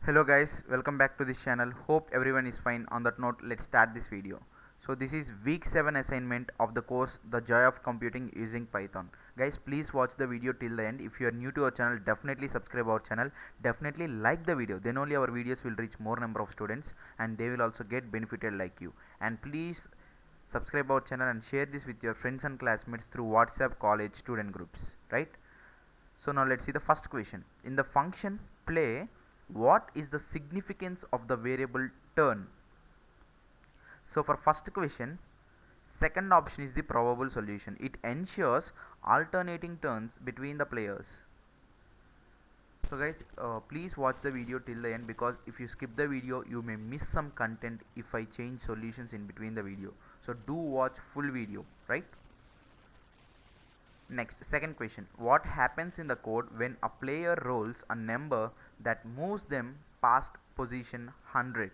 Hello guys, welcome back to this channel. Hope everyone is fine. On that note, let's start this video. So this is week 7 assignment of the course The Joy of Computing Using Python. Guys, please watch the video till the end. If you are new to our channel, definitely subscribe our channel. Definitely like the video. Then only our videos will reach more number of students and they will also get benefited like you. And please subscribe our channel and share this with your friends and classmates through WhatsApp college student groups, right? So now let's see the first question. In the function play, what is the significance of the variable turn? So for first question, second option is the probable solution. It ensures alternating turns between the players. So guys, please watch the video till the end, because if you skip the video you may miss some content if I change solutions in between the video. So do watch full video, right? Next, second question. What happens in the code when a player rolls a number that moves them past position 100?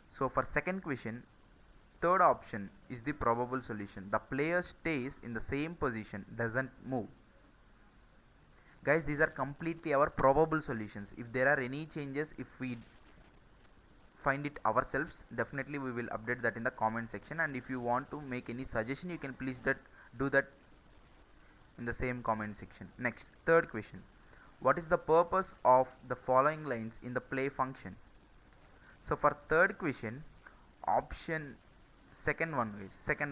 So for second question, third option is the probable solution. The player stays in the same position, doesn't move. Guys, these are completely our probable solutions. If there are any changes, if we find it ourselves, definitely we will update that in the comment section. And if you want to make any suggestion, you can please do that in the same comment section. Next, third question. What is the purpose of the following lines in the play function? So for third question, option second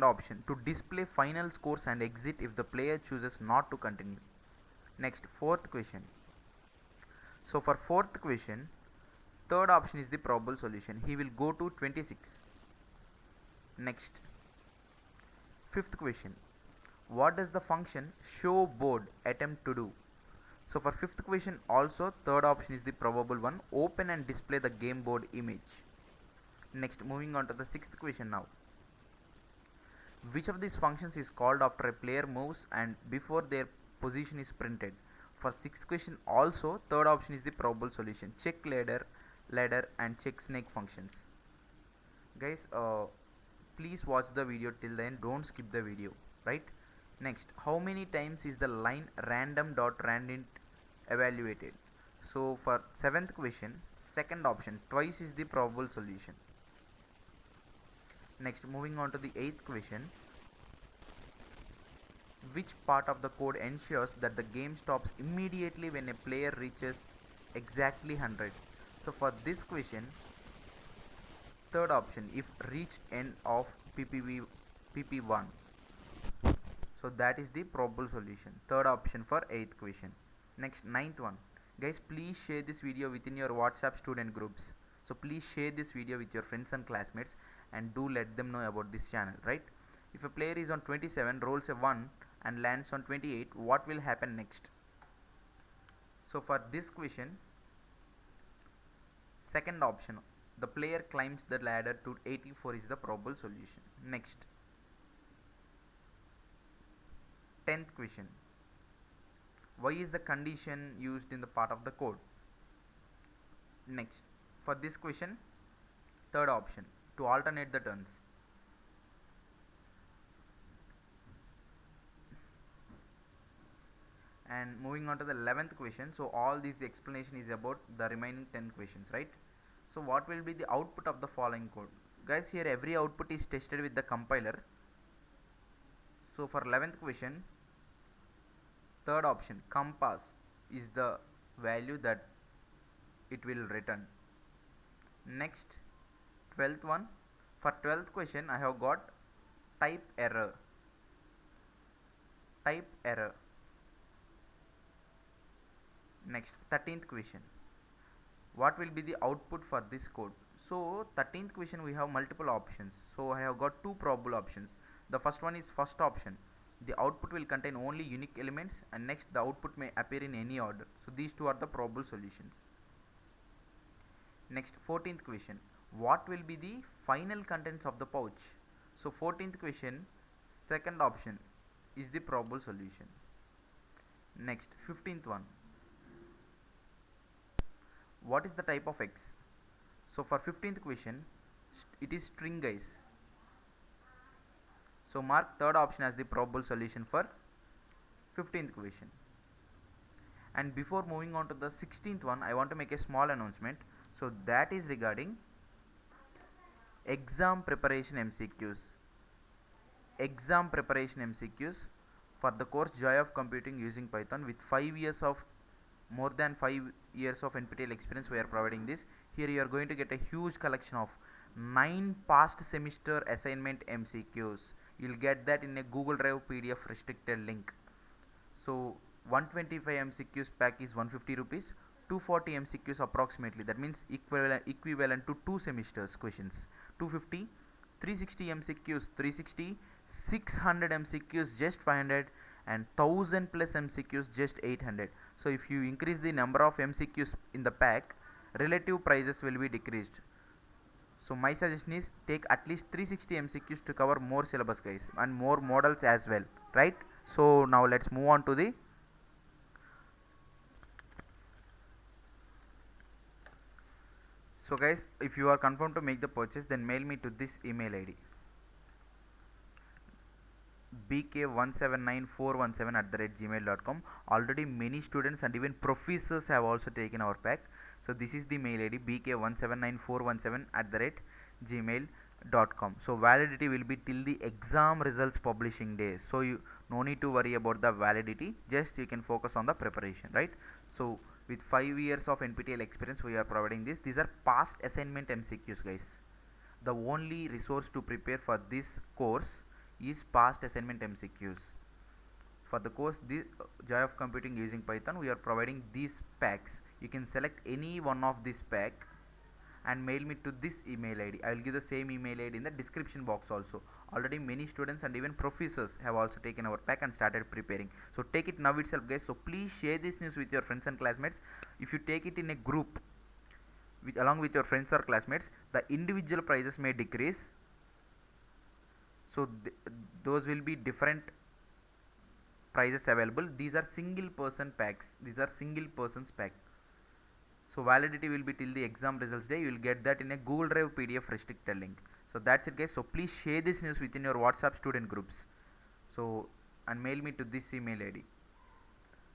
option, to display final scores and exit if the player chooses not to continue. Next, fourth question. So for fourth question, third option is the probable solution. He will go to 26. Next, fifth question. What does the function show board attempt to do? So for fifth question also, third option is the probable one. Open and display the game board image. Next, moving on to the sixth question now. Which of these functions is called after a player moves and before their position is printed? For sixth question also, third option is the probable solution. Check ladder and check snake functions. Guys, please watch the video till the end. Don't skip the video, right? Next, how many times is the line random.randint evaluated? So for seventh question, second option, twice is the probable solution. Next, moving on to the eighth question. Which part of the code ensures that the game stops immediately when a player reaches exactly 100? So for this question, third option, if reached end of pp1. So that is the probable solution. Third option for eighth question. Next, ninth one. Guys, please share this video within your WhatsApp student groups. So please share this video with your friends and classmates and do let them know about this channel, right? If a player is on 27, rolls a 1 and lands on 28, what will happen next? So for this question, second option, the player climbs the ladder to 84 is the probable solution. Next, 10th question. Why is the condition used in the part of the code? Next, for this question, third option, to alternate the turns. And moving on to the 11th question. So all this explanation is about the remaining 10 questions, right? So what will be the output of the following code? Guys, here every output is tested with the compiler. So for 11th question, third option, compass is the value that it will return. Next, 12th one. For 12th question, I have got type error. Next, 13th question. What will be the output for this code? So 13th question we have multiple options. So I have got two probable options. The first one is first option. The output will contain only unique elements, and next the output may appear in any order. So these two are the probable solutions. Next, 14th question. What will be the final contents of the pouch? So 14th question, second option is the probable solution. Next, 15th one. What is the type of X? So for 15th question, it is string, guys. So mark third option as the probable solution for 15th question. And before moving on to the 16th one, I want to make a small announcement. So that is regarding exam preparation MCQs. Exam preparation MCQs for the course Joy of Computing using Python with 5 years of more than 5 years of NPTEL experience. We are providing this. Here you are going to get a huge collection of 9 past semester assignment MCQs. You'll get that in a Google Drive PDF restricted link. So 125 MCQs pack is 150 rupees. 240 MCQs approximately, that means equivalent to 2 semesters questions, 250. 360 MCQs 360, 600 MCQs just 500, and 1000 plus MCQs just 800. So if you increase the number of MCQs in the pack, relative prices will be decreased. So my suggestion is take at least 360 MCQs to cover more syllabus, guys, and more models as well, right? So now let's move on to the so guys, if you are confirmed to make the purchase, then mail me to this email ID bk179417 @gmail.com. Already many students and even professors have also taken our pack. So this is the mail ID bk179417 @gmail.com. So validity will be till the exam results publishing day. So you no need to worry about the validity. Just you can focus on the preparation, right? So with 5 years of NPTEL experience, we are providing this. These are past assignment MCQs, guys. The only resource to prepare for this course is past assignment MCQs. For the course Joy of Computing using Python, we are providing these packs. You can select any one of this pack and mail me to this email ID. I will give the same email ID in the description box also. Already many students and even professors have also taken our pack and started preparing. So take it now itself, guys. So please share this news with your friends and classmates. If you take it in a group along with your friends or classmates, the individual prices may decrease. So those will be different prices available. These are single person packs. These are single person's pack. So validity will be till the exam results day. You will get that in a Google Drive PDF restricted link. So that's it, guys. So please share this news within your WhatsApp student groups. So and mail me to this email ID.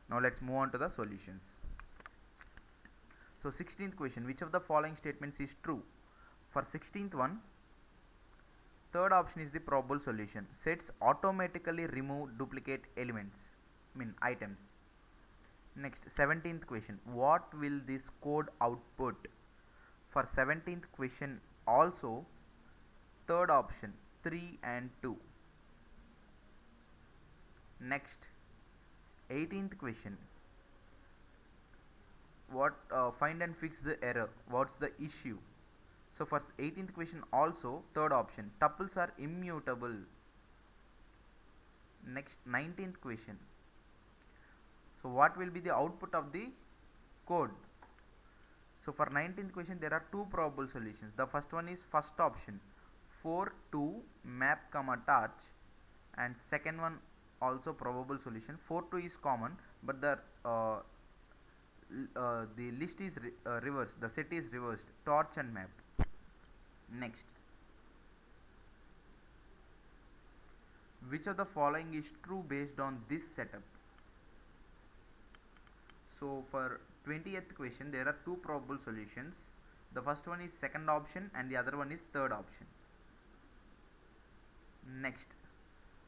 Now let's move on to the solutions. So 16th question, which of the following statements is true? For 16th one, third option is the probable solution. Sets automatically remove duplicate elements, items. Next, 17th question, what will this code output? For 17th question also, third option, 3 and 2. Next, 18th question, what find and fix the error, what's the issue? So for 18th question also, third option, tuples are immutable. Next, 19th question, so what will be the output of the code? So for 19th question there are two probable solutions. The first one is first option, 4 2 map comma touch, and second one also probable solution. 4 2 is common, but the list is reversed, the set is reversed, torch and map. Next, which of the following is true based on this setup? So for 20th question there are two probable solutions. The first one is second option and the other one is third option. Next,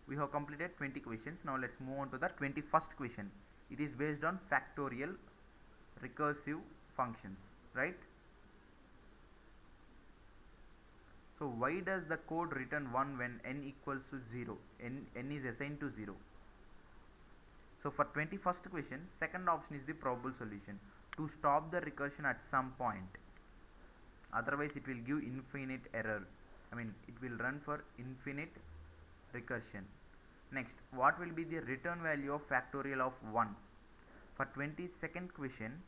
we have completed 20 questions. Now let's move on to the 21st question. It is based on factorial recursive functions, right? So why does the code return 1 when n equals to 0? n is assigned to 0. So for 21st question, second option is the probable solution, to stop the recursion at some point. Otherwise it will give infinite error. It will run for infinite recursion. Next, what will be the return value of factorial of 1? For 22nd question,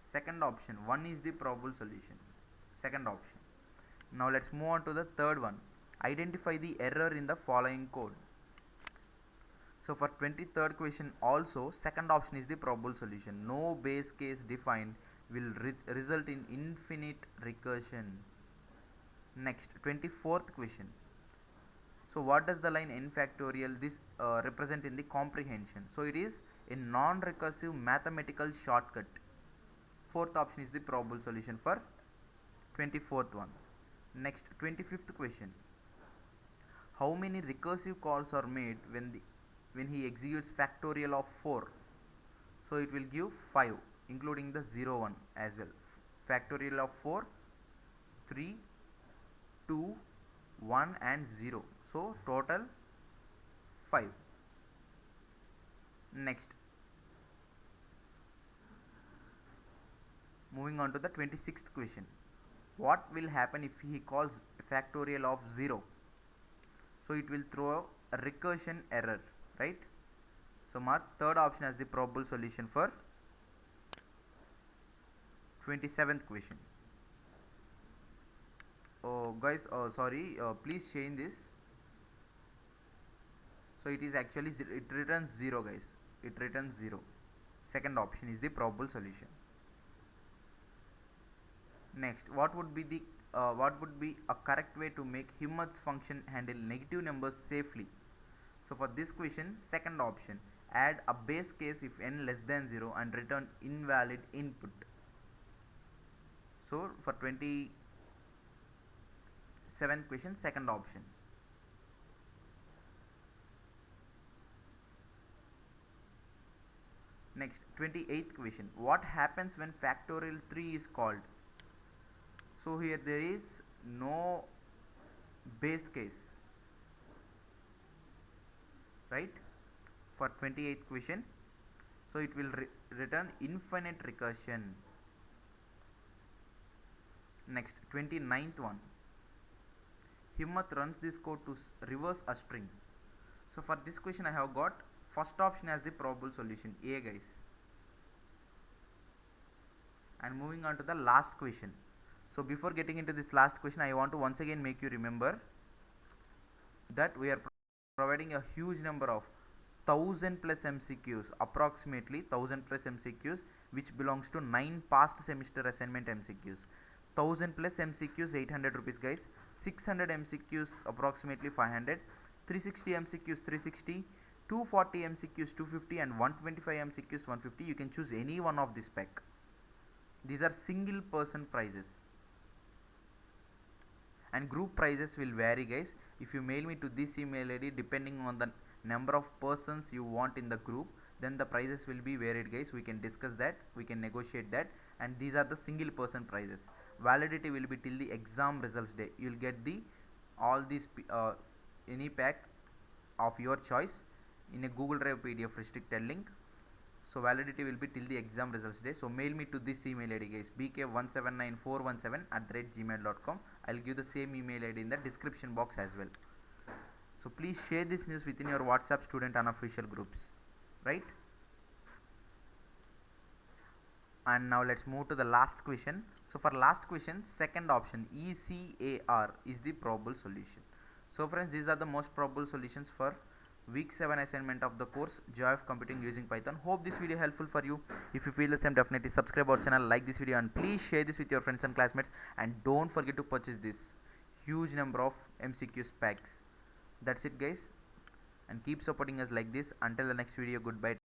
second option, 1 is the probable solution, second option. Now let's move on to the third one, identify the error in the following code. So for 23rd question also, second option is the probable solution, no base case defined will result in infinite recursion. Next, 24th question, so what does the line n factorial this represent in the comprehension? So it is a non-recursive mathematical shortcut. Fourth option is the probable solution for 24th one. Next, 25th question. How many recursive calls are made when he executes factorial of 4? So it will give 5 including the 0 1 as well. Factorial of 4, 3, 2, 1 and 0. So total 5. Next, moving on to the 26th question. What will happen if he calls factorial of 0? So it will throw a recursion error, right? So mark third option as the probable solution for 27th question. Oh guys, sorry, please change this. So it is actually it returns 0 guys. It returns 0. Second option is the probable solution. Next, what would be a correct way to make Himmat's function handle negative numbers safely? So for this question, second option, add a base case if n less than 0 and return invalid input. So for 27th question, second option. Next, 28th question. What happens when factorial 3 is called? So here there is no base case, right, for 28th question. So it will return infinite recursion. Next, 29th one. Himmat runs this code to reverse a string. So for this question I have got first option as the probable solution, A guys. And moving on to the last question. So before getting into this last question, I want to once again make you remember that we are providing a huge number of 1000 plus MCQs, approximately 1000 plus MCQs, which belongs to 9 past semester assignment MCQs. 1000 plus MCQs 800 rupees guys, 600 MCQs approximately 500, 360 MCQs 360, 240 MCQs 250 and 125 MCQs 150. You can choose any one of this pack. These are single person prices. And group prices will vary guys. If you mail me to this email ID, depending on the number of persons you want in the group, then the prices will be varied guys. We can discuss that, we can negotiate that. And these are the single person prices. Validity will be till the exam results day. You will get the all these any pack of your choice in a Google Drive PDF restricted link. So validity will be till the exam results day. So mail me to this email ID guys, bk179417@gmail.com. I'll give the same email ID in the description box as well. So please share this news within your WhatsApp student unofficial groups, right? And now let's move to the last question. So for last question, second option, ECAR is the probable solution. So friends, these are the most probable solutions for week 7 assignment of the course Joy of Computing using Python. Hope this video helpful for you. If you feel the same, definitely subscribe our channel, like this video and please share this with your friends and classmates, and don't forget to purchase this huge number of MCQs packs. That's it guys, and keep supporting us like this. Until the next video, goodbye.